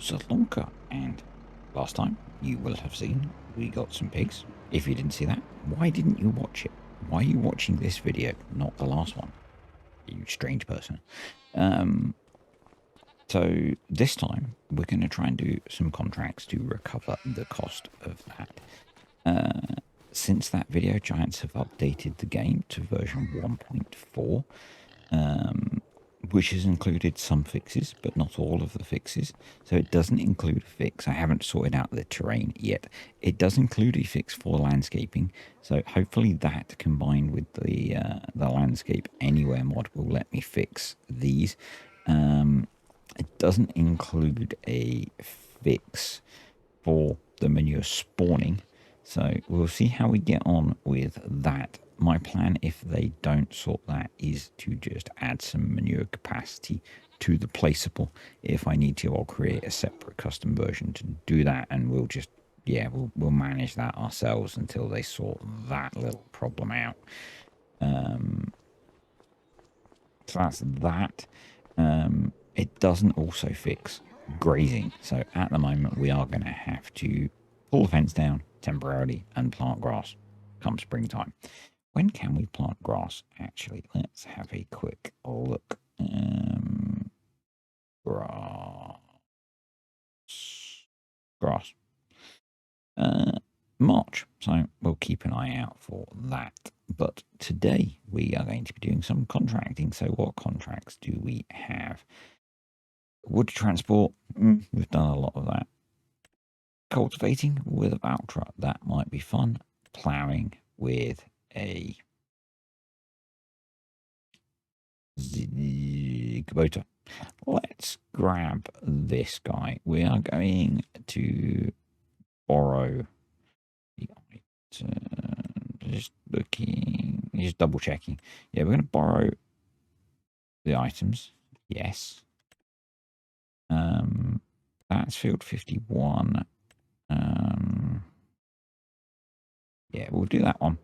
Zalunka, and last time you will have seen we got some pigs. If you didn't see that, why didn't you watch it? Why are you watching this video, not the last one? You strange person. So this time we're going to try and do some contracts to recover the cost of that. Since that video, Giants have updated the game to version 1.4. Which has included some fixes, but not all of the fixes. So it doesn't include a fix. I haven't sorted out the terrain yet. It does include a fix for landscaping. So hopefully that combined with the landscape anywhere mod will let me fix these. It doesn't include a fix for the manure spawning. So we'll see how we get on with that. My plan, if they don't sort that, is to just add some manure capacity to the placeable. If I need to, I'll create a separate custom version to do that, and we'll just, yeah, we'll manage that ourselves until they sort that little problem out. So that's that. It doesn't also fix grazing. So at the moment, we are going to have to pull the fence down temporarily and plant grass come springtime. When can we plant grass? Actually, let's have a quick look. Grass. March. So we'll keep an eye out for that. But today we are going to be doing some contracting. So what contracts do we have? Wood transport. We've done a lot of that. Cultivating with a Valtra. That might be fun. Ploughing with a Kubota. Let's grab this guy. We are going to borrow the just looking, just double checking. Yeah, we're going to borrow the items. Yes. That's field 51. Yeah, we'll do that one.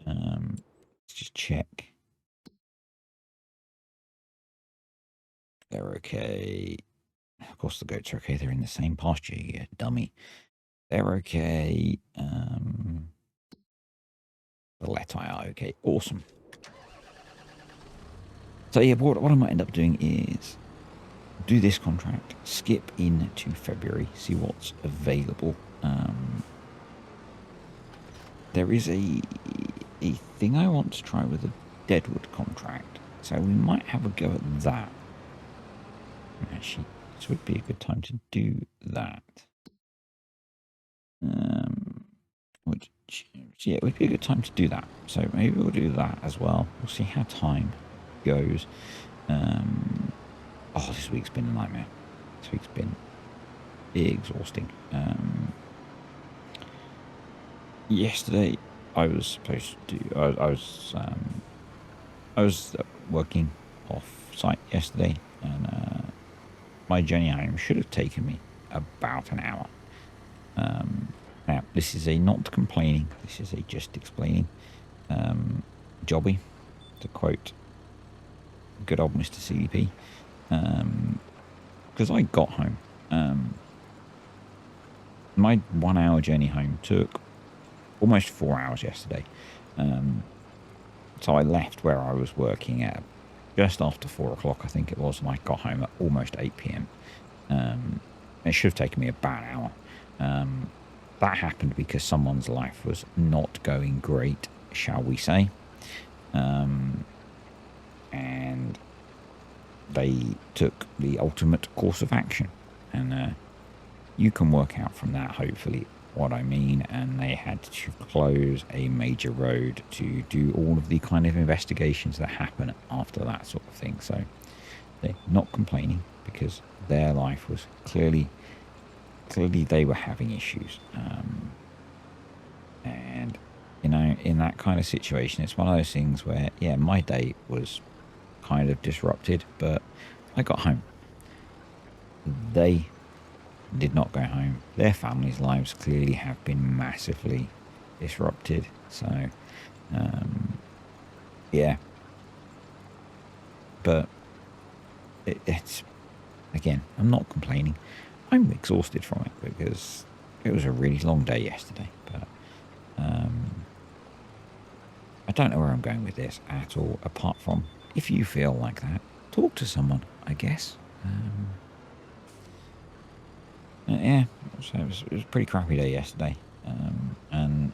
Let's just check. They're okay. Of course, the goats are okay. They're in the same pasture, you dummy. They're okay. The Letai are okay. Awesome. So yeah, what I might end up doing is do this contract, skip into February, see what's available. There is a thing I want to try with a Deadwood contract, so we might have a go at that. Actually, this would be a good time to do that. Yeah, it would be a good time to do that. So maybe we'll do that as well. We'll see how time goes. Oh, this week's been a nightmare. This week's been exhausting. Yesterday, I was supposed to. I was working off site yesterday, and my journey home should have taken me about an hour. Now, this is a not complaining. This is a just explaining. Jobby, to quote good old Mr. CDP. Because I got home. My 1 hour journey home took almost 4 hours yesterday. So I left where I was working at just after 4 o'clock, I think it was, and I got home at almost 8 p.m. It should have taken me about an hour. That happened because someone's life was not going great, shall we say. And they took the ultimate course of action. And you can work out from that, hopefully, what I mean. And they had to close a major road to do all of the kind of investigations that happen after that sort of thing. So they're not complaining because their life was clearly they were having issues. And, you know, in that kind of situation, it's one of those things where, yeah, my day was kind of disrupted, but I got home. They did not go home. Their families' lives clearly have been massively disrupted. So, yeah. But it's again, I'm not complaining. I'm exhausted from it because it was a really long day yesterday. But I don't know where I'm going with this at all, apart from if you feel like that, talk to someone, I guess. Yeah, so it was a pretty crappy day yesterday. And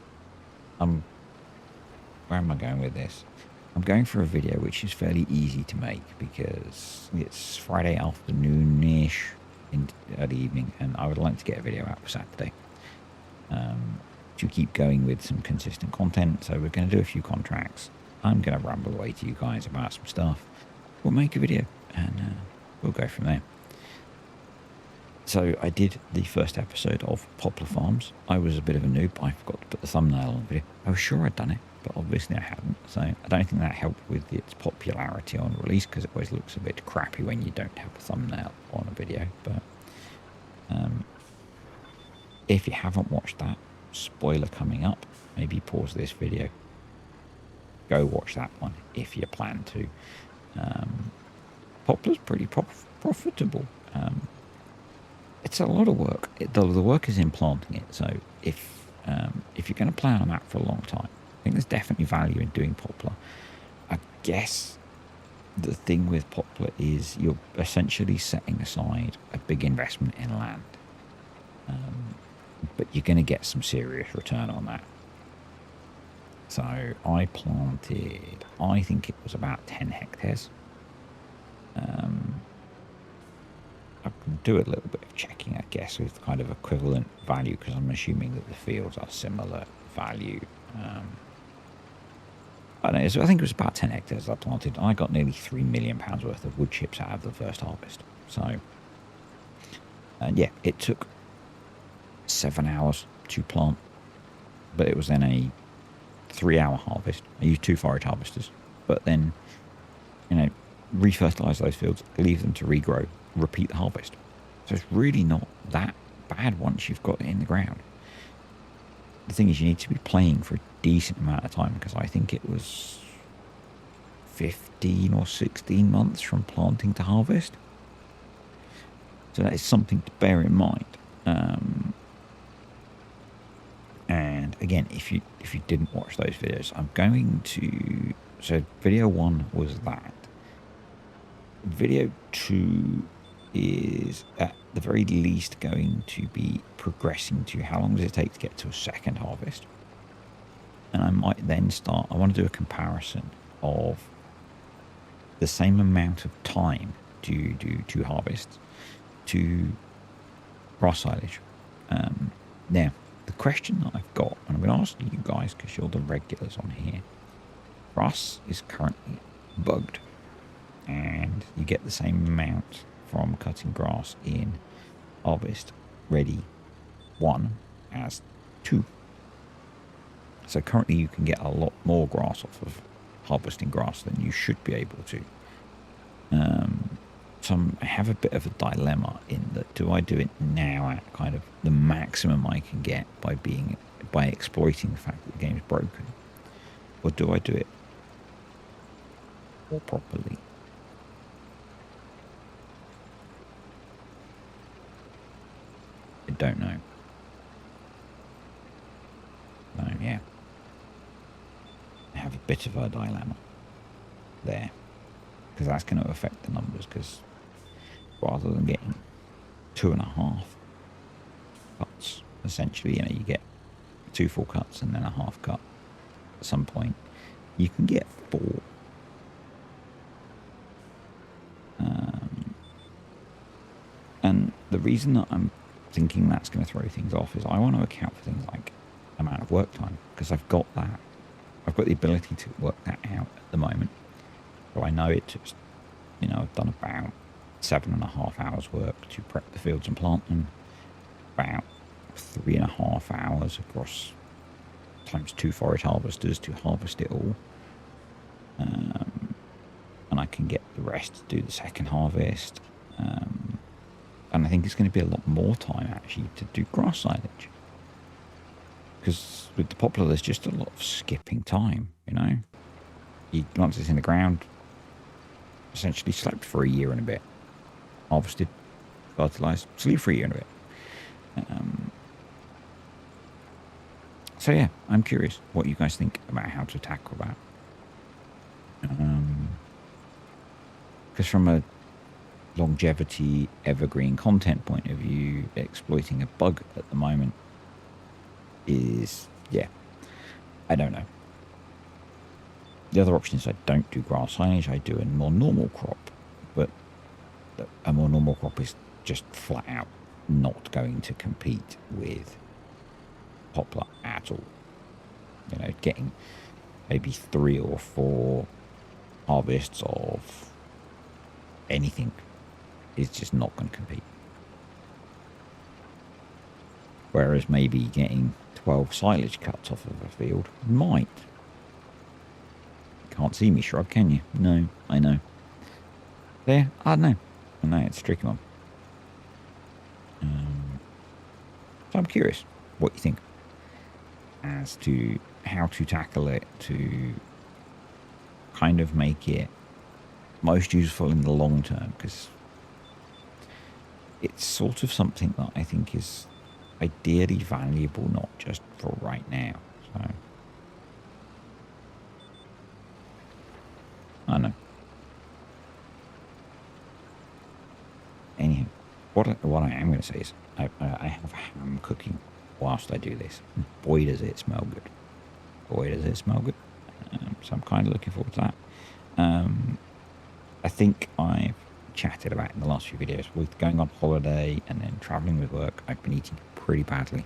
where am I going with this? I'm going for a video which is fairly easy to make because it's Friday afternoon-ish in early evening, and I would like to get a video out for Saturday to keep going with some consistent content. So we're going to do a few contracts. I'm going to ramble away to you guys about some stuff. We'll make a video and we'll go from there. So I did the first episode of Poplar Farms. I was a bit of a noob. I forgot to put the thumbnail on the video. I was sure I'd done it, but obviously I hadn't. So I don't think that helped with its popularity on release, because it always looks a bit crappy when you don't have a thumbnail on a video. But if you haven't watched that, spoiler coming up, maybe pause this video. Go watch that one if you plan to. Poplar's pretty profitable. It's a lot of work. The work is in planting it. So if you're going to plan on that for a long time, I think there's definitely value in doing poplar. I guess the thing with poplar is you're essentially setting aside a big investment in land, but you're going to get some serious return on that. So I planted, I think it was about 10 hectares. I can do a little bit of checking, I guess, with kind of equivalent value, because I'm assuming that the fields are similar value. I don't know, I think it was about 10 hectares I planted. I got nearly £3 million worth of wood chips out of the first harvest. So, and yeah, it took 7 hours to plant, but it was then a 3-hour harvest. I used 2 forage harvesters, but then, refertilize those fields, leave them to regrow, repeat the harvest. So it's really not that bad once you've got it in the ground. The thing is, you need to be playing for a decent amount of time, because I think it was 15 or 16 months from planting to harvest. So that is something to bear in mind. And again, if you didn't watch those videos, I'm going to... So video 1 was that. Video 2 is at the very least going to be progressing to how long does it take to get to a second harvest. And I might then start... I want to do a comparison of the same amount of time to do 2 harvests to grass silage. Now, the question that I've got, and I'm going to ask you guys because you're the regulars on here. Grass is currently bugged, and you get the same amount from cutting grass in harvest ready 1 as 2. So currently you can get a lot more grass off of harvesting grass than you should be able to. So I have a bit of a dilemma in that, do I do it now at kind of the maximum I can get by exploiting the fact that the game's broken, or do I do it more properly? I don't know. So yeah, I have a bit of a dilemma there, because that's going to affect the numbers, because rather than getting 2.5 cuts, essentially, you get 2 full cuts and then a half cut at some point, you can get 4. And the reason that I'm thinking that's going to throw things off is I want to account for things like amount of work time, because I've got that. I've got the ability to work that out at the moment. So I know it just, I've done about 7.5 hours work to prep the fields and plant them. About 3.5 hours across times 2 forage harvesters to harvest it all. And I can get the rest to do the second harvest. And I think it's going to be a lot more time actually to do grass silage. Because with the poplar, there's just a lot of skipping time, Once it's in the ground, essentially slept for a year and a bit, harvested, fertilized, sleep-free unit. So yeah, I'm curious what you guys think about how to tackle that. Because from a longevity, evergreen content point of view, exploiting a bug at the moment is, yeah, I don't know. The other option is I don't do grass silage, I do a more normal crop, but a more normal crop is just flat out not going to compete with poplar at all. You know, getting maybe 3 or 4 harvests of anything is just not going to compete. Whereas maybe getting 12 silage cuts off of a field might. Can't see me shrug, can you? No, I know. There, I don't know. I know, it's a tricky one. So I'm curious what you think as to how to tackle it to kind of make it most useful in the long term, because it's sort of something that I think is ideally valuable, not just for right now. So I don't know. Anyhow, what I am going to say is I have ham cooking whilst I do this. Boy, does it smell good. Boy, does it smell good. So I'm kind of looking forward to that. I think I've chatted about in the last few videos with going on holiday and then traveling with work. I've been eating pretty badly.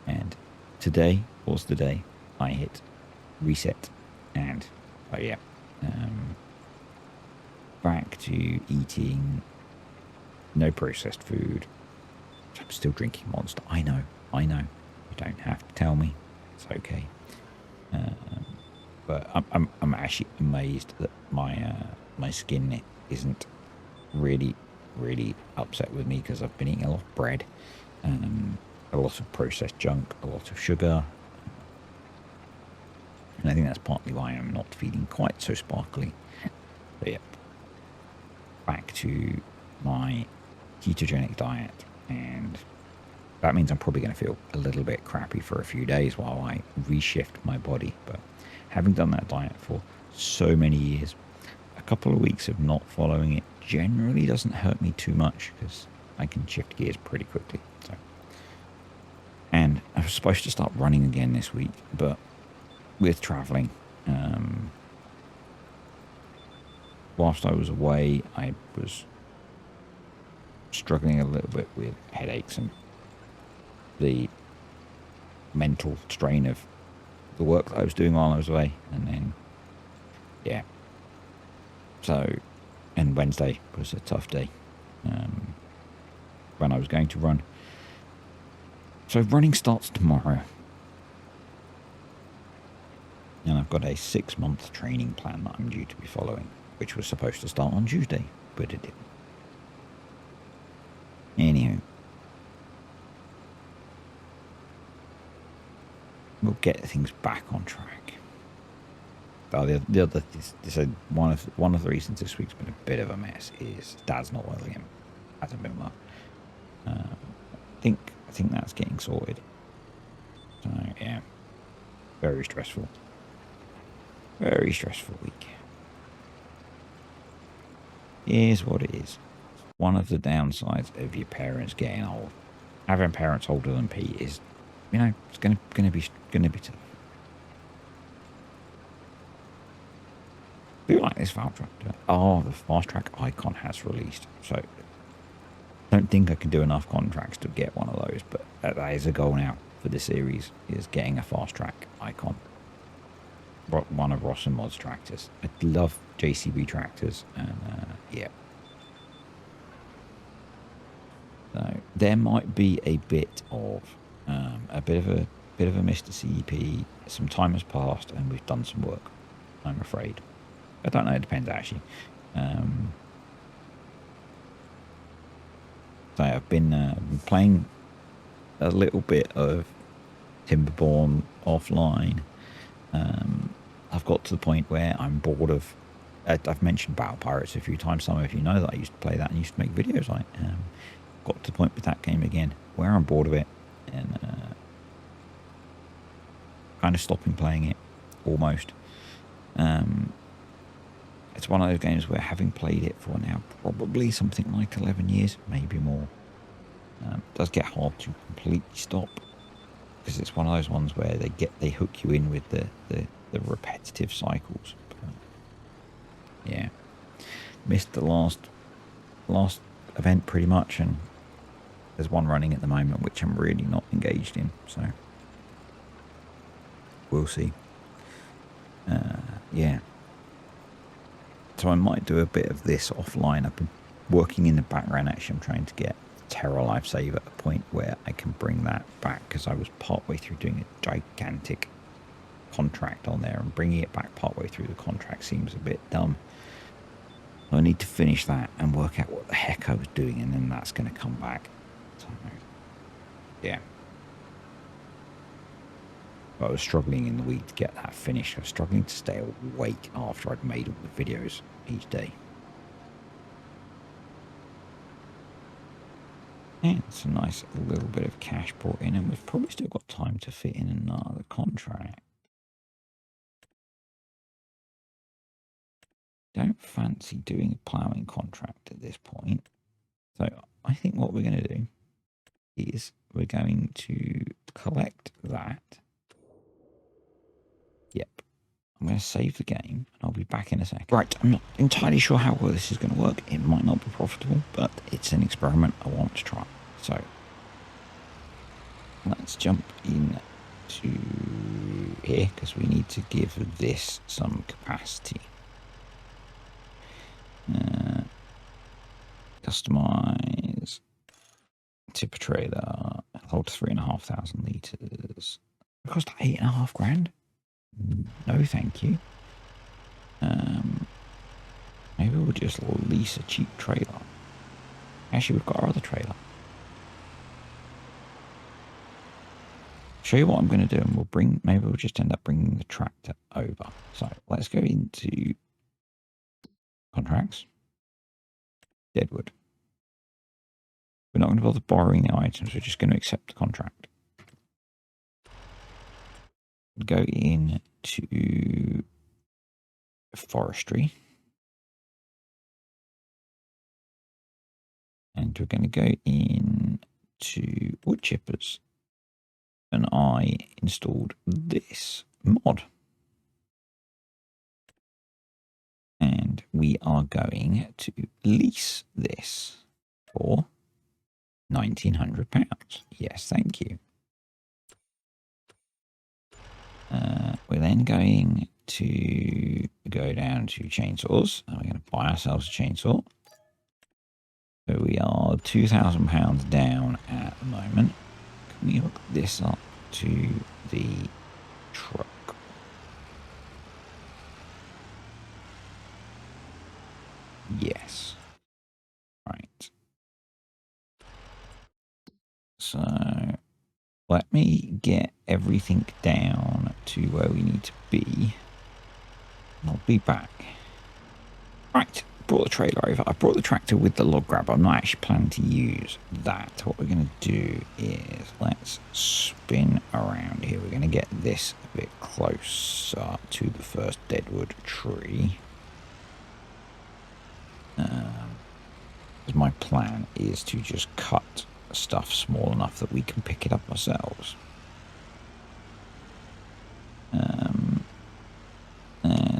And today was the day I hit reset. And, oh yeah, back to eating no processed food. I'm still drinking Monster. I know. You don't have to tell me. It's okay. But I'm actually amazed that my skin isn't really upset with me, because I've been eating a lot of bread, a lot of processed junk, a lot of sugar, and I think that's partly why I'm not feeling quite so sparkly. But yeah, back to my ketogenic diet, and that means I'm probably going to feel a little bit crappy for a few days while I reshift my body. But having done that diet for so many years, a couple of weeks of not following it generally doesn't hurt me too much, because I can shift gears pretty quickly. So, and I was supposed to start running again this week, but with traveling, whilst I was away, I was struggling a little bit with headaches and the mental strain of the work that I was doing while I was away. And then, yeah. So, and Wednesday was a tough day when I was going to run. So running starts tomorrow. And I've got a 6-month training plan that I'm due to be following, which was supposed to start on Tuesday, but it didn't. Anywho, we'll get things back on track. The other, one of the reasons this week's been a bit of a mess is Dad's not well again. Hasn't been well. I think that's getting sorted. So yeah, very stressful. Very stressful week. Here's what it is. One of the downsides of your parents getting old, having parents older than Pete, is, it's gonna be tough. I do like this fast track. Oh, the fast track icon has released. So I don't think I can do enough contracts to get one of those, but that is a goal now for the series, is getting a fast track icon. One of Ross and Mod's tractors. I love JCB tractors, and yeah. So there might be a bit of a bit of a Mr. CEP. Some time has passed, and we've done some work, I'm afraid. I don't know. It depends, actually. So I've been playing a little bit of Timberborn offline. I've got to the point where I'm bored of. I've mentioned Battle Pirates a few times. Some of you know that I used to play that and used to make videos on it. got to the point with that game again where I'm bored of it and kind of stopping playing it almost. It's one of those games where, having played it for now probably something like 11 years, maybe more, it does get hard to completely stop, because it's one of those ones where they hook you in with the repetitive cycles. But, yeah, missed the last event pretty much, and there's one running at the moment which I'm really not engaged in, so we'll see. Yeah, so I might do a bit of this offline. I've been working in the background. Actually, I'm trying to get Terra Lifesaver at a point where I can bring that back, because I was partway through doing a gigantic contract on there, and bringing it back partway through the contract seems a bit dumb. So I need to finish that and work out what the heck I was doing, and then that's going to come back. So, yeah. I was struggling in the week to get that finished. I was struggling to stay awake after I'd made all the videos each day. And it's a nice little bit of cash brought in, and we've probably still got time to fit in another contract. Don't fancy doing a ploughing contract at this point. So I think what we're going to do is we're going to collect that. Yep. I'm going to save the game, and I'll be back in a sec. Right, I'm not entirely sure how well this is going to work. It might not be profitable, but it's an experiment I want to try. So let's jump in to here, because we need to give this some capacity. Customize tipper trailer, hold 3,500 litres. It cost 8.5 grand. No, thank you. Maybe we'll just lease a cheap trailer. Actually, we've got our other trailer. Show you what I'm going to do, and maybe we'll just end up bringing the tractor over. So let's go into contracts. Deadwood. We're not going to bother borrowing the items. We're just going to accept the contract. Go into forestry. And we're going to go in to wood chippers. And I installed this mod. And we are going to lease this for £1,900. Yes, thank you. We're then going to go down to chainsaws, and we're going to buy ourselves a chainsaw. So we are £2,000 down at the moment. Can we hook this up to the truck? Yes. Right. So let me get everything down to where we need to be. I'll be back. Right, brought the trailer over. I brought the tractor with the log grabber. I'm not actually planning to use that. What we're going to do is let's spin around here. We're going to get this a bit closer to the first deadwood tree. My plan is to just cut stuff small enough that we can pick it up ourselves. And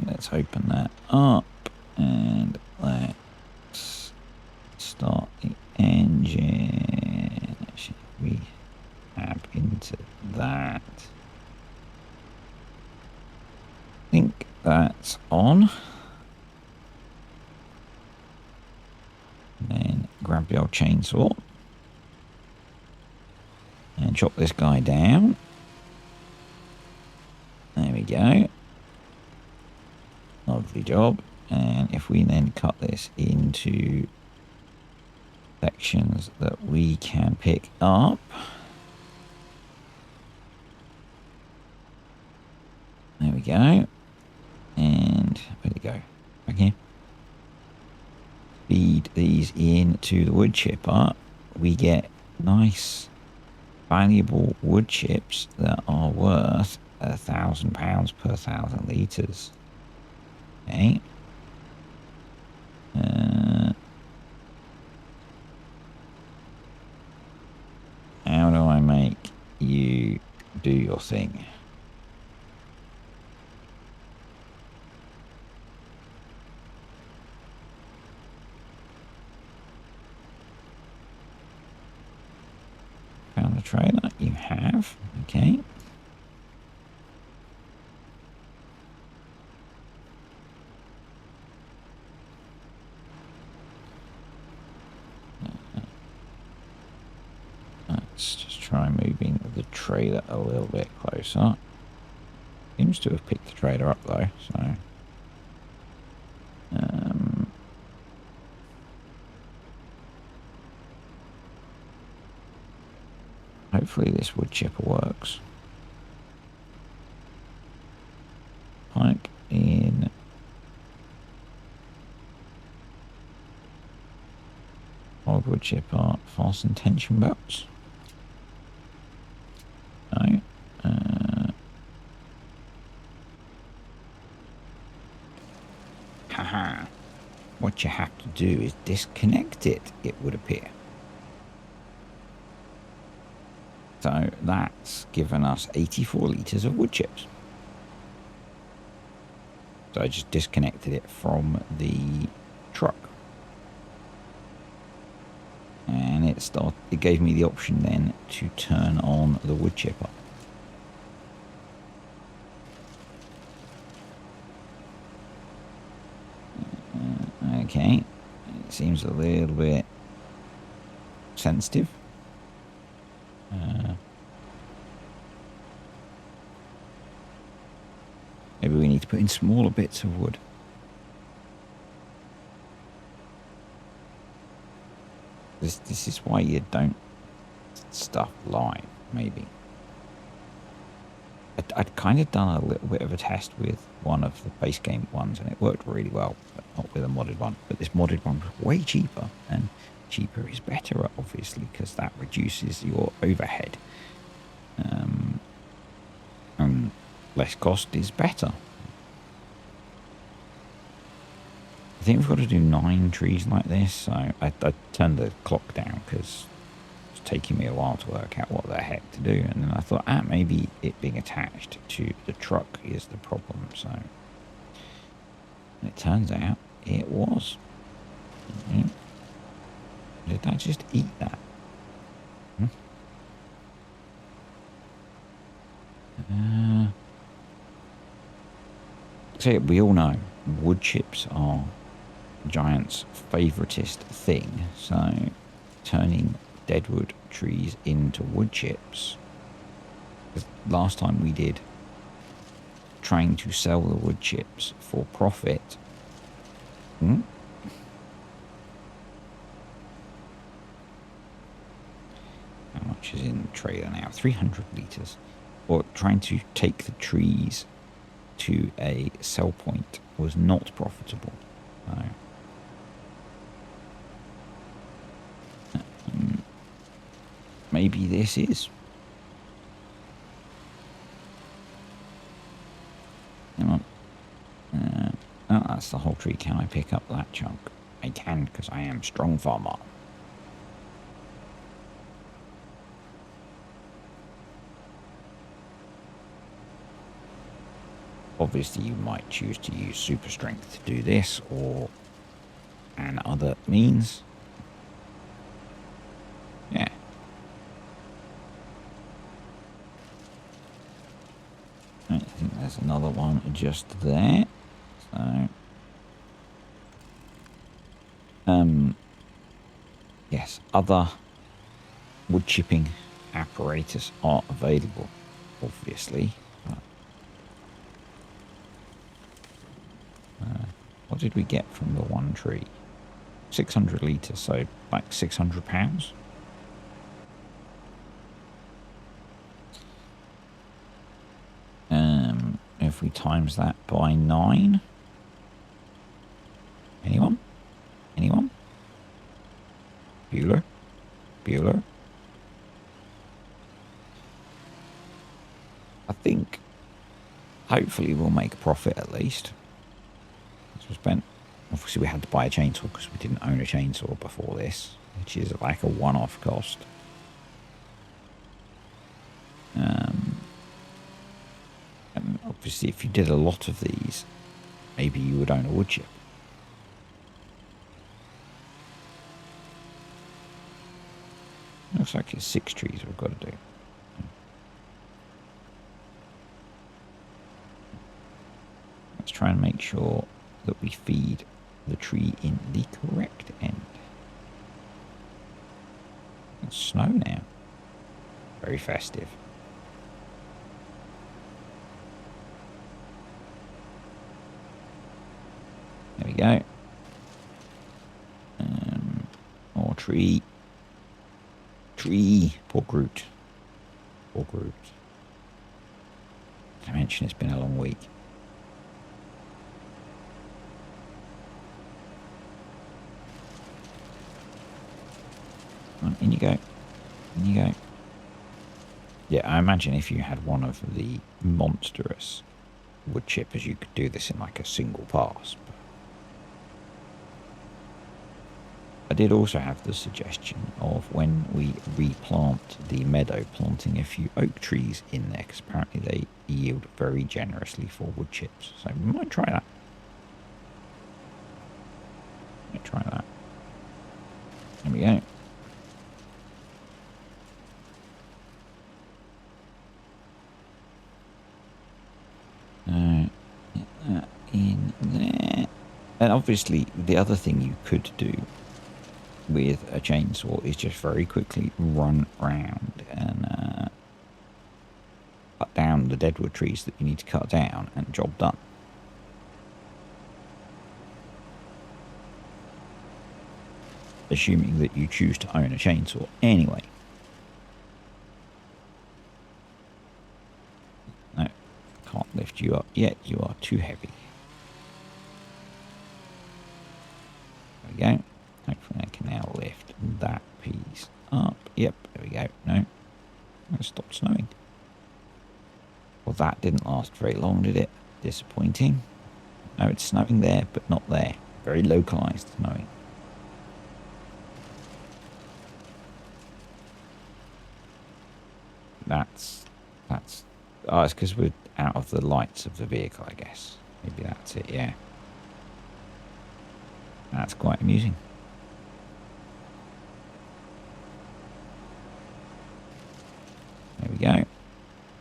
let's open that up, and let's start the engine. Should we tap into that? I think that's on. And then grab the old chainsaw and chop this guy down. There we go. Lovely job. And if we then cut this into sections that we can pick up. There we go. And where'd it go? Back here. Feed these into the wood chipper. we get nice, valuable wood chips that are worth £1,000 per 1,000 litres. Okay. How do I make you do your thing? Found the trailer. You have. Okay. Let's just try moving the trailer a little bit closer. Seems to have picked the trailer up though, so hopefully this wood chipper works. Pike in. Old wood chipper, fasten tension belts. No. Haha. What you have to do is disconnect it, it would appear. So that's given us 84 litres of wood chips. So I just disconnected it from the truck. And it gave me the option then to turn on the wood chipper. Okay, it seems a little bit sensitive. Maybe we need to put in smaller bits of wood. This is why you don't stuff live, maybe. I'd kind of done a little bit of a test with one of the base game ones, and it worked really well, but not with a modded one. But this modded one was way cheaper, and cheaper is better, obviously, because that reduces your overhead. And less cost is better. I think we've got to do 9 trees like this, so I turned the clock down because it's taking me a while to work out what the heck to do, and then I thought, maybe it being attached to the truck is the problem. So it turns out it was. Did I just eat that? So we all know wood chips are Giant's favoritist thing, so turning deadwood trees into wood chips. Last time we did trying to sell the wood chips for profit. How much is in the trailer now? 300 litres. Or trying to take the trees to a sell point was not profitable. So, maybe this is. Hang on. Oh, that's the whole tree. Can I pick up that chunk? I can, because I am strong farmer. Obviously, you might choose to use super strength to do this, or and other means. Yeah. I think there's another one just there. So, yes, other wood chipping apparatus are available, obviously. What did we get from the one tree? 600 litres, so like £600. If we times that by 9. Anyone? Bueller? hopefully we'll make a profit at least. So we spent, obviously we had to buy a chainsaw because we didn't own a chainsaw before this, which is like a one-off cost. And obviously if you did a lot of these, maybe you would own a wood chip. Looks like it's 6 trees we've got to do. Let's try and make sure that we feed the tree in the correct end. It's snow now. Very festive. There we go. More tree. Tree. Poor Groot. Poor Groot. I mentioned it's been a long week. In you go. In you go. Yeah, I imagine if you had one of the monstrous wood chippers, you could do this in like a single pass. I did also have the suggestion of when we replant the meadow, planting a few oak trees in there, because apparently they yield very generously for wood chips. So we might try that. Might try that. There we go. Get that in there. And obviously, the other thing you could do with a chainsaw is just very quickly run around and cut down the deadwood trees that you need to cut down, and job done. Assuming that you choose to own a chainsaw anyway. No, can't lift you up yet, you are too heavy. There we go. Hopefully I can now lift that piece up. Yep, there we go. No, it stopped snowing. Well, that didn't last very long, did it? Disappointing. No, it's snowing there, but not there. Very localized snowing. Oh, it's because we're out of the lights of the vehicle, I guess. Maybe that's it, yeah. That's quite amusing. There we go.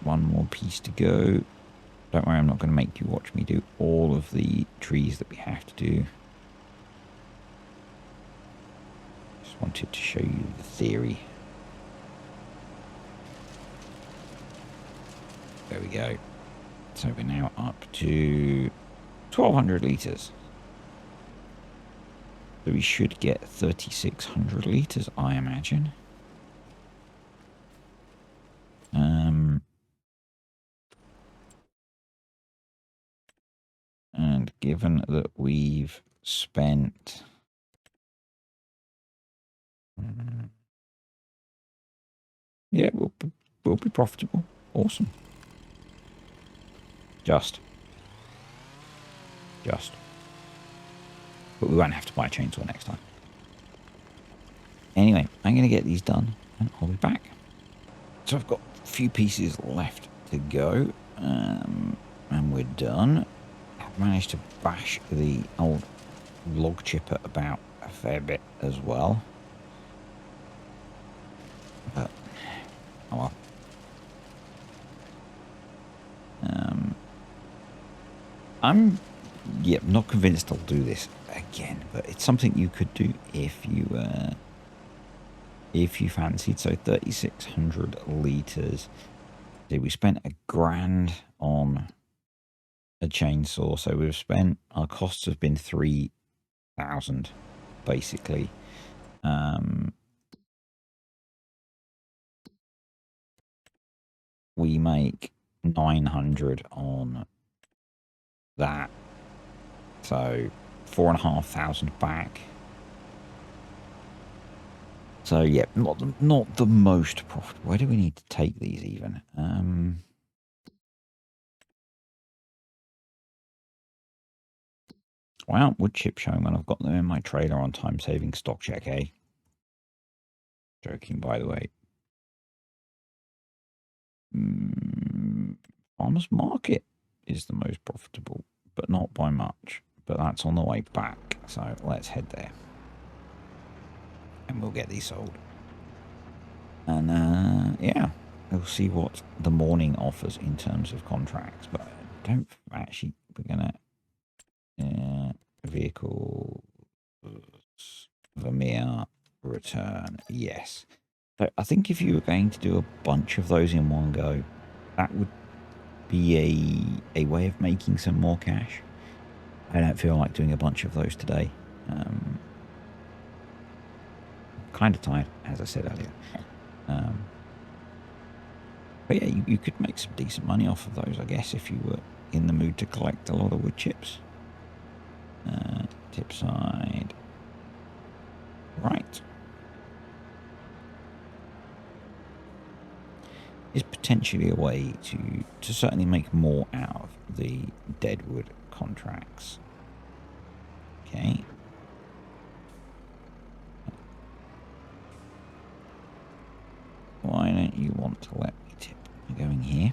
One more piece to go. Don't worry, I'm not going to make you watch me do all of the trees that we have to do. Just wanted to show you the theory. There we go. So we're now up to 1,200 litres. So we should get 3,600 litres, I imagine. And given that we've spent... yeah, we'll be profitable. Awesome. Just. But we won't have to buy a chainsaw next time. Anyway, I'm going to get these done and I'll be back. So I've got a few pieces left to go. And we're done. I've managed to bash the old log chipper about a fair bit as well. But, oh well. I'm not convinced I'll do this again, but it's something you could do if you fancied. So 3,600 litres. We spent $1,000 on a chainsaw, so we've spent, our costs have been 3,000 basically. We make 900 on that, so 4,500 back. So yeah, not the most profitable. Where do we need to take these even? why aren't wood chips showing when I've got them in my trailer on time-saving stock check, eh? Joking, by the way. Farmers Market is the most profitable, but not by much. But that's on the way back, so let's head there. And we'll get these sold. And yeah, we'll see what the morning offers in terms of contracts. But I don't actually, we're going to vehicle, Vermeer, return, yes. So I think if you were going to do a bunch of those in one go, that would be a way of making some more cash. I don't feel like doing a bunch of those today. Kind of tired, as I said earlier. But yeah, you could make some decent money off of those, I guess, if you were in the mood to collect a lot of wood chips. Tip side. Right. Is potentially a way to certainly make more out of the Deadwood contracts. Okay. Why don't you want to let me tip? I'm going here.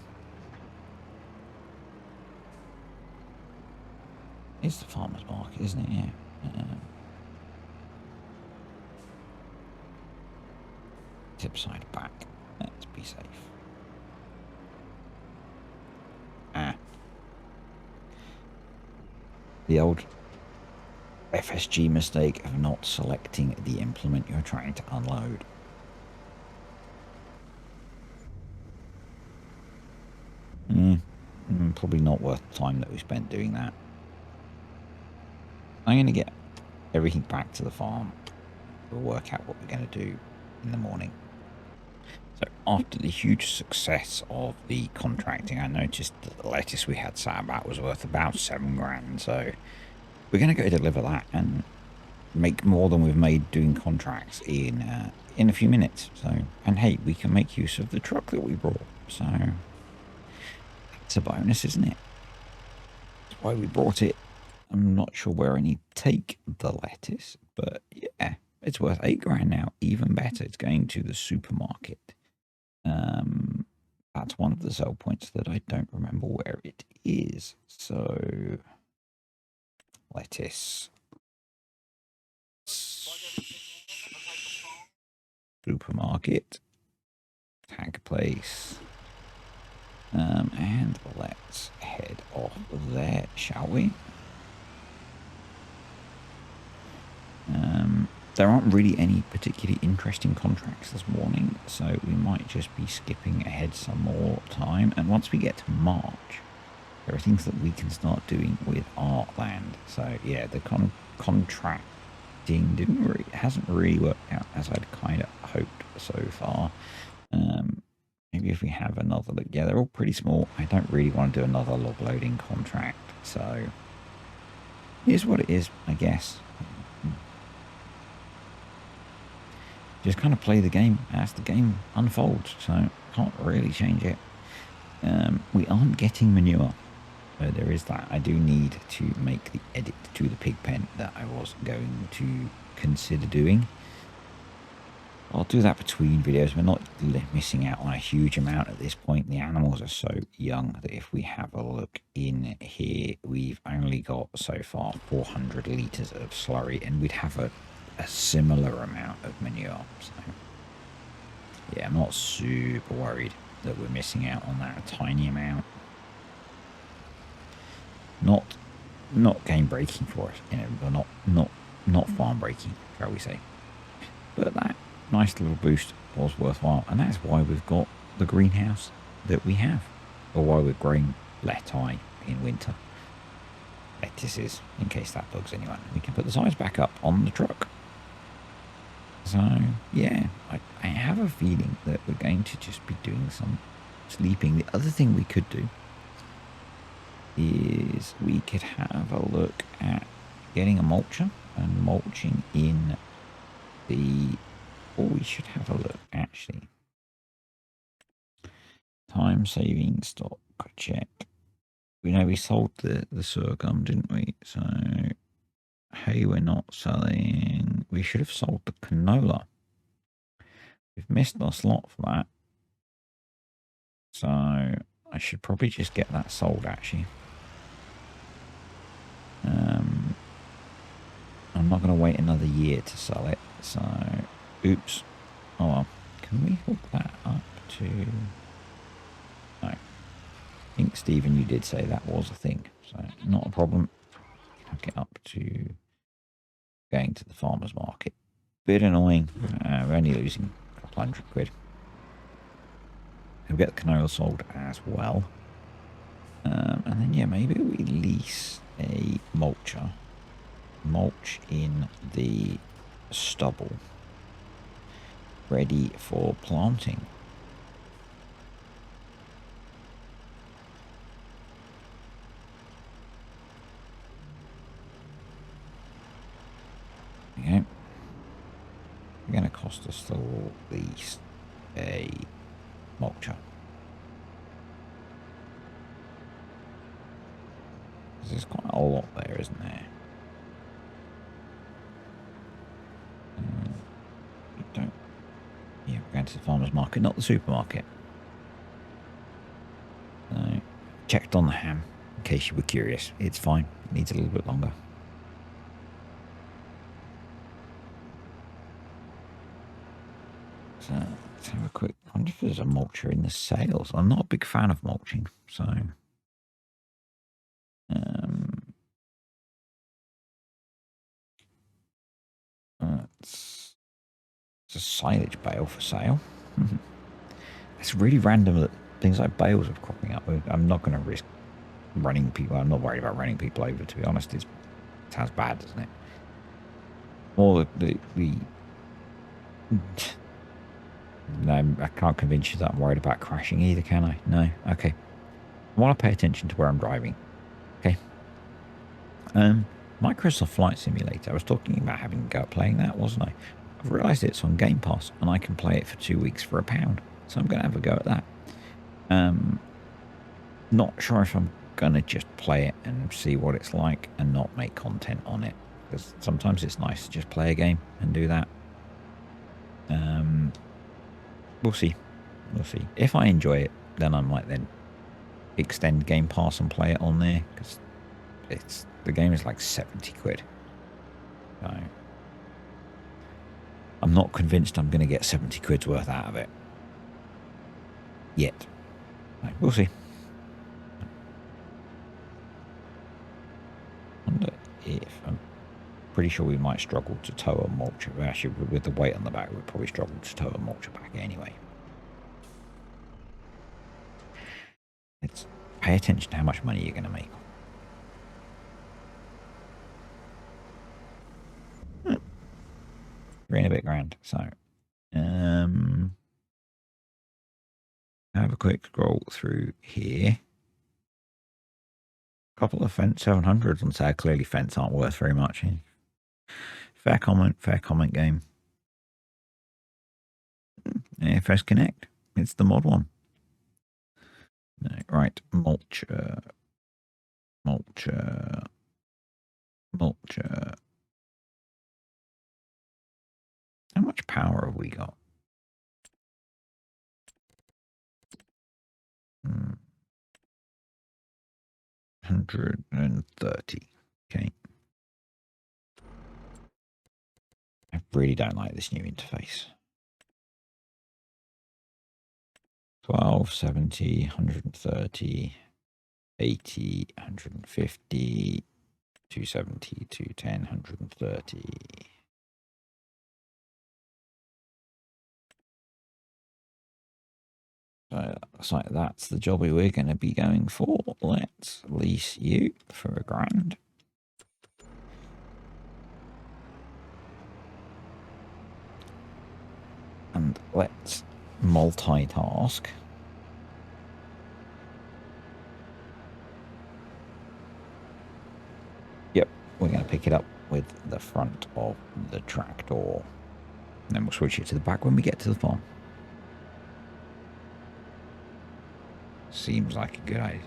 It's the farmer's market, isn't it? Yeah. Tip side back. Let's be safe. The old FSG mistake of not selecting the implement you're trying to unload. Probably not worth the time that we spent doing that. I'm going to get everything back to the farm. We'll work out what we're going to do in the morning. So after the huge success of the contracting, I noticed that the lettuce we had sat about was worth about 7 grand. So we're going to go deliver that and make more than we've made doing contracts in a few minutes. So, and hey, we can make use of the truck that we brought. So that's a bonus, isn't it? That's why we brought it. I'm not sure where I need to take the lettuce, but yeah, it's worth 8 grand now. Even better, it's going to the supermarket. That's one of the sell points that I don't remember where it is. So lettuce. Supermarket. Tag place. And let's head off there, shall we? There aren't really any particularly interesting contracts this morning, so we might just be skipping ahead some more time. And once we get to March, there are things that we can start doing with our land. So yeah, the contracting hasn't really worked out as I'd kind of hoped so far. Maybe if we have another look, yeah, they're all pretty small. I don't really want to do another log loading contract, so here's what it is, I guess. Just kind of play the game as the game unfolds, so can't really change it. We aren't getting manure, so there is that. I do need to make the edit to the pig pen that I was going to consider doing. I'll do that between videos. We're not missing out on a huge amount at this point. The animals are so young that if we have a look in here, we've only got so far 400 litres of slurry, and we'd have a similar amount of manure. So yeah, I'm not super worried that we're missing out on that tiny amount. Not game breaking for us, you know, but not farm breaking, shall we say. But that nice little boost was worthwhile, and that's why we've got the greenhouse that we have, or why we're growing leti in winter. Lettuces, in case that bugs anyone. We can put the size back up on the truck. So yeah, I have a feeling that we're going to just be doing some sleeping. The other thing we could do is we could have a look at getting a mulcher and mulching in the... Or we should have a look, actually. Time saving stock check. We know we sold the sorghum, didn't we? So hay we're not selling. We should have sold the canola. We've missed our slot for that. So I should probably just get that sold, actually. I'm not going to wait another year to sell it. So, oops. Oh well. Can we hook that up to... No. I think, Stephen, you did say that was a thing. So, not a problem. Hook it up to going to the farmer's market. Bit annoying. We're only losing a couple £100. We'll get the canola sold as well. And then, yeah, maybe we lease a mulcher. Mulch in the stubble. Ready for planting. Okay. It's going to cost us at least a mulcher. There's quite a lot there, isn't there? You don't. Yeah, we're going to the farmer's market, not the supermarket. So, checked on the ham, in case you were curious. It's fine. It needs a little bit longer. So, let's have a quick... I wonder if there's a mulcher in the sales. I'm not a big fan of mulching, so... It's a silage bale for sale. It's really random that things like bales are cropping up. I'm not going to risk running people. I'm not worried about running people over, to be honest. It sounds bad, doesn't it? Or no, I can't convince you that I'm worried about crashing either, can I? No. Okay. I want to pay attention to where I'm driving. Okay. Microsoft Flight Simulator. I was talking about having a go at playing that, wasn't I? I've realised it's on Game Pass, and I can play it for 2 weeks for £1. So I'm going to have a go at that. Not sure if I'm going to just play it and see what it's like and not make content on it. Because sometimes it's nice to just play a game and do that. We'll see. We'll see. If I enjoy it, then I might then extend Game Pass and play it on there. Because the game is like £70. So I'm not convinced I'm going to get £70 worth out of it. Yet. So we'll see. I wonder if... I'm pretty sure we might struggle to tow a mulcher. Actually, with the weight on the back, we'd probably struggle to tow a mulcher back anyway. Let's pay attention to how much money you're going to make. 3 and a bit grand. So, have a quick scroll through here. A couple of fence 700s on sale. Clearly, fence aren't worth very much. Fair comment game. AFS Connect. It's the mod one. No, right, mulcher. How much power have we got? 130. Okay. I really don't like this new interface. 12, 70, 130, 80, 150, 270, 210, 130. So looks like that's the job we're going to be going for. Let's lease you for £1,000. And let's multitask. Yep, we're going to pick it up with the front of the tractor. And then we'll switch it to the back when we get to the farm. Seems like a good idea.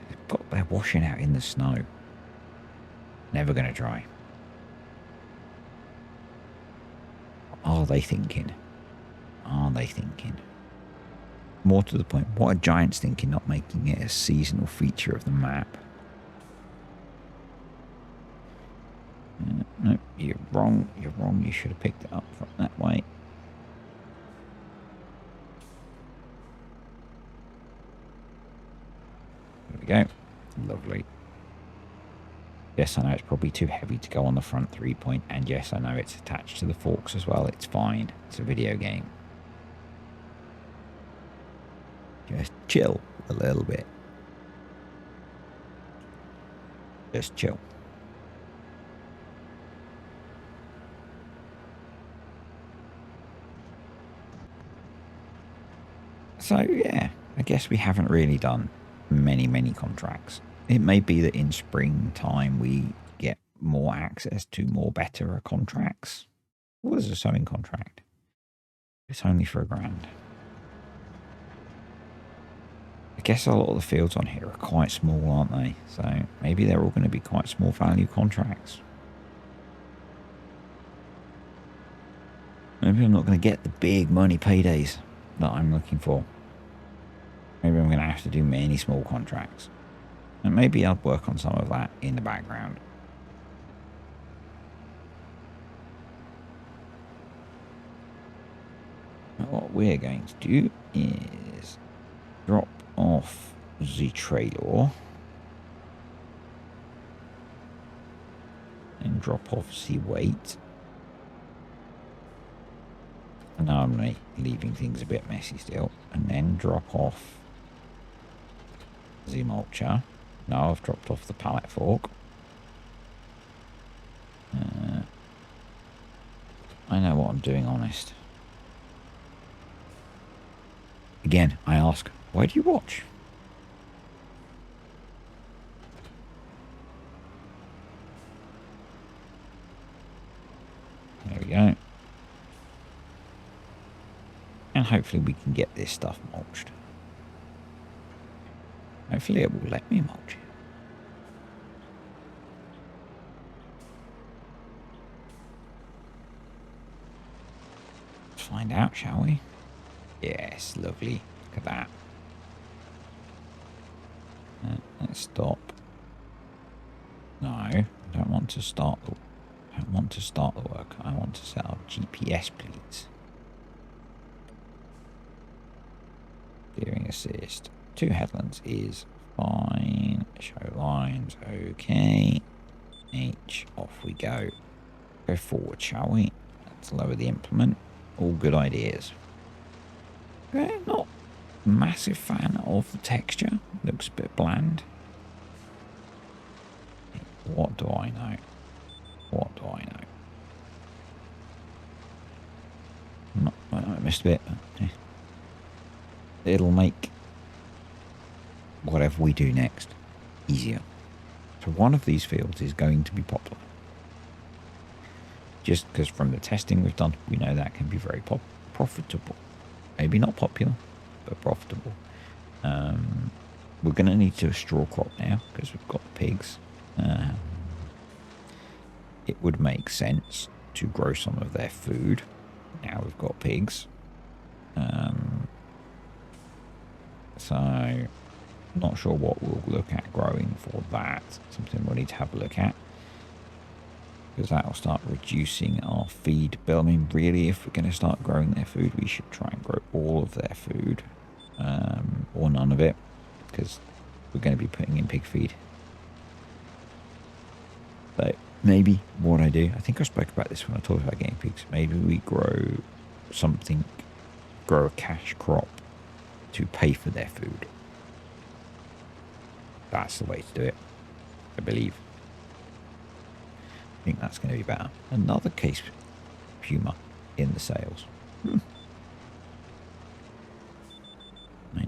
They're washing out in the snow. Never going to dry. are they thinking? Are they thinking? More to the point, what are Giants thinking not making it a seasonal feature of the map? No, you're wrong. You're wrong. You should have picked it up from that way. There we go. Lovely. Yes, I know it's probably too heavy to go on the front 3-point. And yes, I know it's attached to the forks as well. It's fine. It's a video game. Just chill a little bit. Just chill. So, yeah, I guess we haven't really done many contracts. It may be that in springtime we get more access to more better contracts. What is a sewing contract? It's only for £1,000. I guess a lot of the fields on here are quite small, aren't they? So maybe they're all going to be quite small value contracts. Maybe I'm not going to get the big money paydays that I'm looking for. Maybe I'm going to have to do many small contracts. And maybe I'll work on some of that in the background. What we're going to do is drop off the trailer and drop off the weight. And now I'm leaving things a bit messy still. And then drop off the mulcher. Now I've dropped off the pallet fork. I know what I'm doing, honest. Again, I ask, why do you watch? There we go. And hopefully we can get this stuff mulched. Hopefully it will let me mulch it. Let's find out, shall we? Yes, lovely. Look at that. Let's stop. No, I don't want to start the work. I want to set up GPS, please. Steering assist. 2 headlands is fine. Show lines. Okay. H. Off we go. Go forward, shall we? Let's lower the implement. All good ideas. Okay, not massive fan of the texture. Looks a bit bland. What do I know? What do I know? I missed a bit. It'll make whatever we do next easier. So one of these fields is going to be popular. Just because from the testing we've done, we know that can be very profitable. Maybe not popular, but profitable. We're going to need to straw crop now because we've got pigs. It would make sense to grow some of their food. Now we've got pigs. So, not sure what we'll look at growing for that. Something we'll need to have a look at. Because that will start reducing our feed bill. I mean, really, if we're going to start growing their food, we should try and grow all of their food. Or none of it. Because we're going to be putting in pig feed. So, maybe what I do, I think I spoke about this when I talked about getting pigs. Maybe we grow a cash crop to pay for their food. That's the way to do it, I believe. I think that's going to be better. Another case puma in the sales. My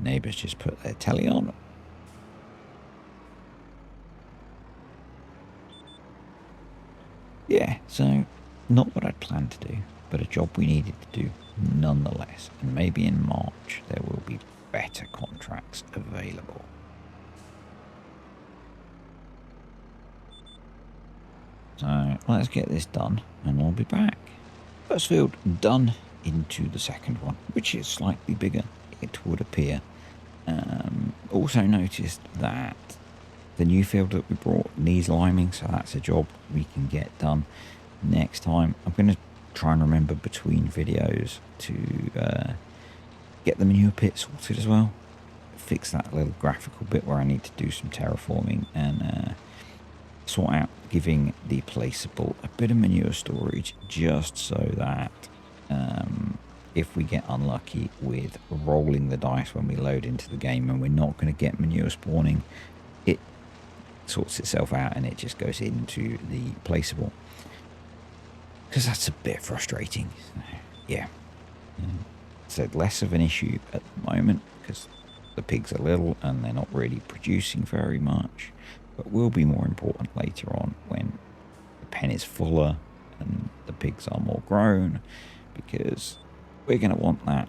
neighbours just put their telly on. Yeah, so not what I'd planned to do, but a job we needed to do nonetheless. And maybe in March there will be better contracts available. So let's get this done and I'll be back. First field done, into the second one, which is slightly bigger, it would appear. Also noticed that the new field that we brought needs liming, so that's a job we can get done next time. I'm going to try and remember between videos to get the manure pit sorted as well. Fix that little graphical bit where I need to do some terraforming and sort out giving the placeable a bit of manure storage, just so that if we get unlucky with rolling the dice when we load into the game and we're not going to get manure spawning, it sorts itself out and it just goes into the placeable, because that's a bit frustrating. Yeah, so less of an issue at the moment because the pigs are little and they're not really producing very much, but will be more important later on when the pen is fuller and the pigs are more grown, because we're going to want that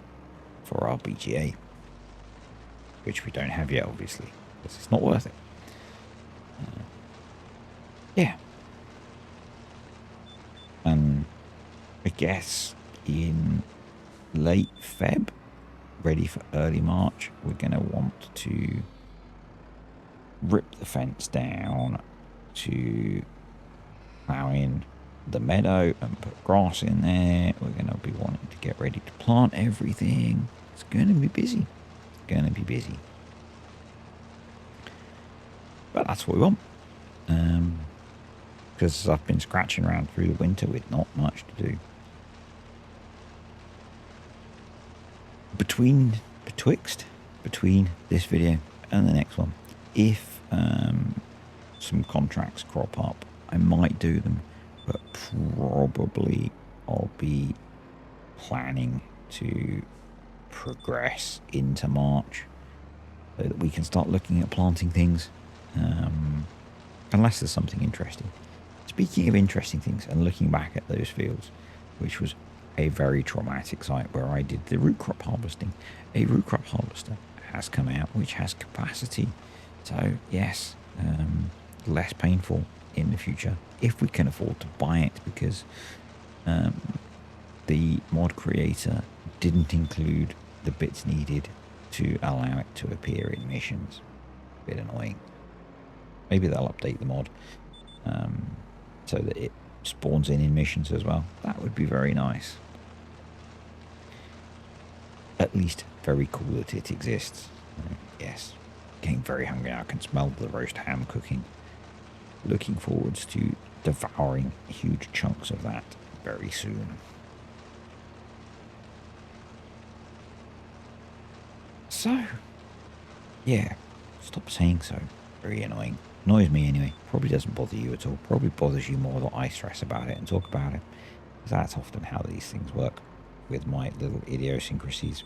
for our BGA, which we don't have yet, obviously, because it's not worth it. Yeah. And I guess in late Feb, ready for early March, we're going to want to rip the fence down to plow in the meadow and put grass in there. We're going to be wanting to get ready to plant everything. It's going to be busy. It's going to be busy. But that's what we want. Because I've been scratching around through the winter with not much to do. Between this video and the next one, if some contracts crop up, I might do them, but probably I'll be planning to progress into March so that we can start looking at planting things, unless there's something interesting. Speaking of interesting things and looking back at those fields, which was a very traumatic site where I did the root crop harvesting, a root crop harvester has come out which has capacity. So yes, less painful in the future if we can afford to buy it, because the mod creator didn't include the bits needed to allow it to appear in missions. Bit annoying. Maybe they'll update the mod so that it spawns in missions as well. That would be very nice. At least very cool that it exists. Yes, getting very hungry now. I can smell the roast ham cooking. Looking forwards to devouring huge chunks of that very soon. So, yeah, stop saying so. Very annoying. Annoys me anyway. Probably doesn't bother you at all. Probably bothers you more that I stress about it and talk about it. Because that's often how these things work with my little idiosyncrasies.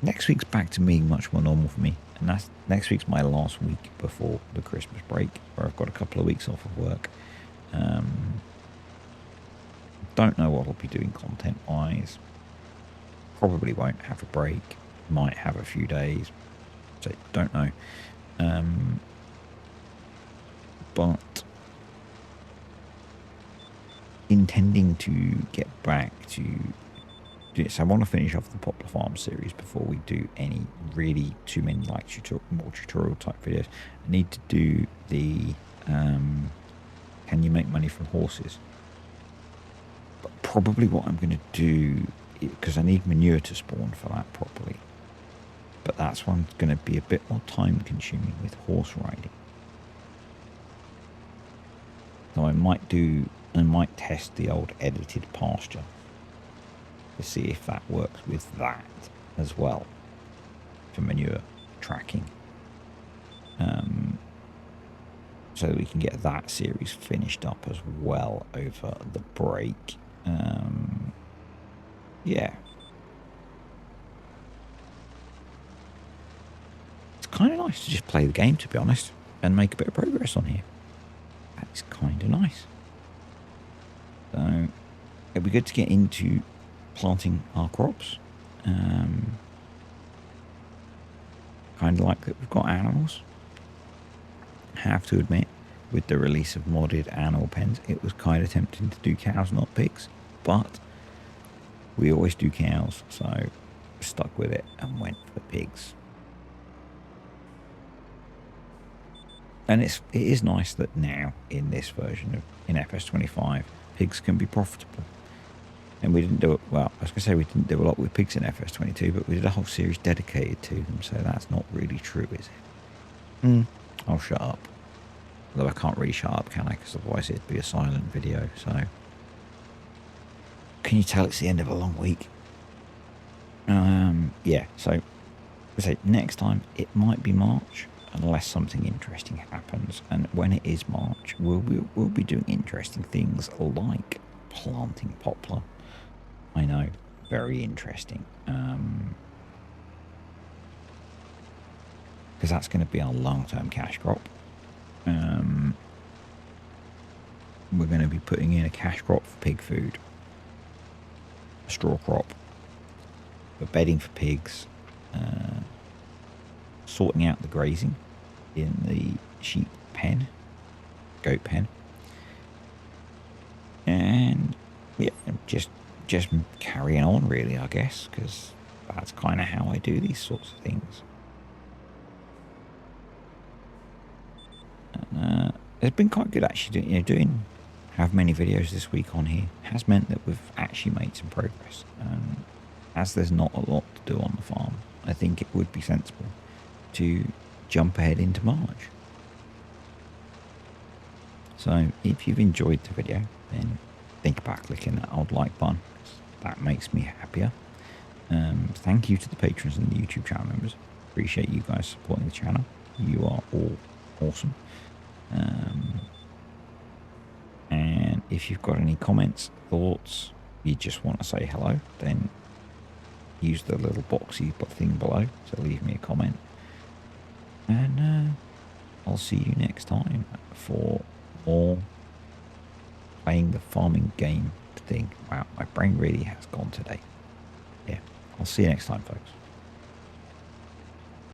Next week's back to being much more normal for me. And that's next week's my last week before the Christmas break, where I've got a couple of weeks off of work. Don't know what I'll be doing content-wise. Probably won't have a break. Might have a few days. So don't know. But intending to get back to this, I want to finish off the Poplar Farm series before we do any really too many like more tutorial type videos. I need to do the can you make money from horses? But probably what I'm going to do, because I need manure to spawn for that properly, but that's one going to be a bit more time consuming with horse riding. So I might test the old edited pasture to see if that works with that as well for manure tracking, so we can get that series finished up as well over the break. Yeah, it's kind of nice to just play the game, to be honest, and make a bit of progress on here. That's kind of nice. So it'd be good to get into planting our crops. Kind of like that we've got animals. Have to admit, with the release of modded animal pens, it was kind of tempting to do cows, not pigs. But we always do cows, so stuck with it and went for pigs. And it is nice that now in this version of in FS25, pigs can be profitable. And we didn't do it well. I was going to say we didn't do a lot with pigs in FS22, but we did a whole series dedicated to them, so that's not really true, is it? I'll shut up. Although I can't really shut up, can I? Because otherwise it'd be a silent video. So, can you tell it's the end of a long week? Yeah. So, I say next time it might be March, unless something interesting happens. And when it is March, we'll be doing interesting things like planting poplar. I know, very interesting. Because that's going to be our long-term cash crop. We're going to be putting in a cash crop for pig food, a straw crop, for bedding for pigs, sorting out the grazing in the sheep pen, goat pen, and yeah, just carrying on really, I guess, because that's kind of how I do these sorts of things. It's been quite good actually, have many videos this week on here has meant that we've actually made some progress. As there's not a lot to do on the farm, I think it would be sensible to jump ahead into March. So if you've enjoyed the video, then think about clicking that old like button. That makes me happier. Thank you to the patrons and the YouTube channel members. Appreciate you guys supporting the channel. You are all awesome. And if you've got any comments, thoughts, you just want to say hello, then use the little boxy thing below to leave me a comment. And I'll see you next time for more playing the farming game thing. Wow, my brain really has gone today. Yeah, I'll see you next time, folks.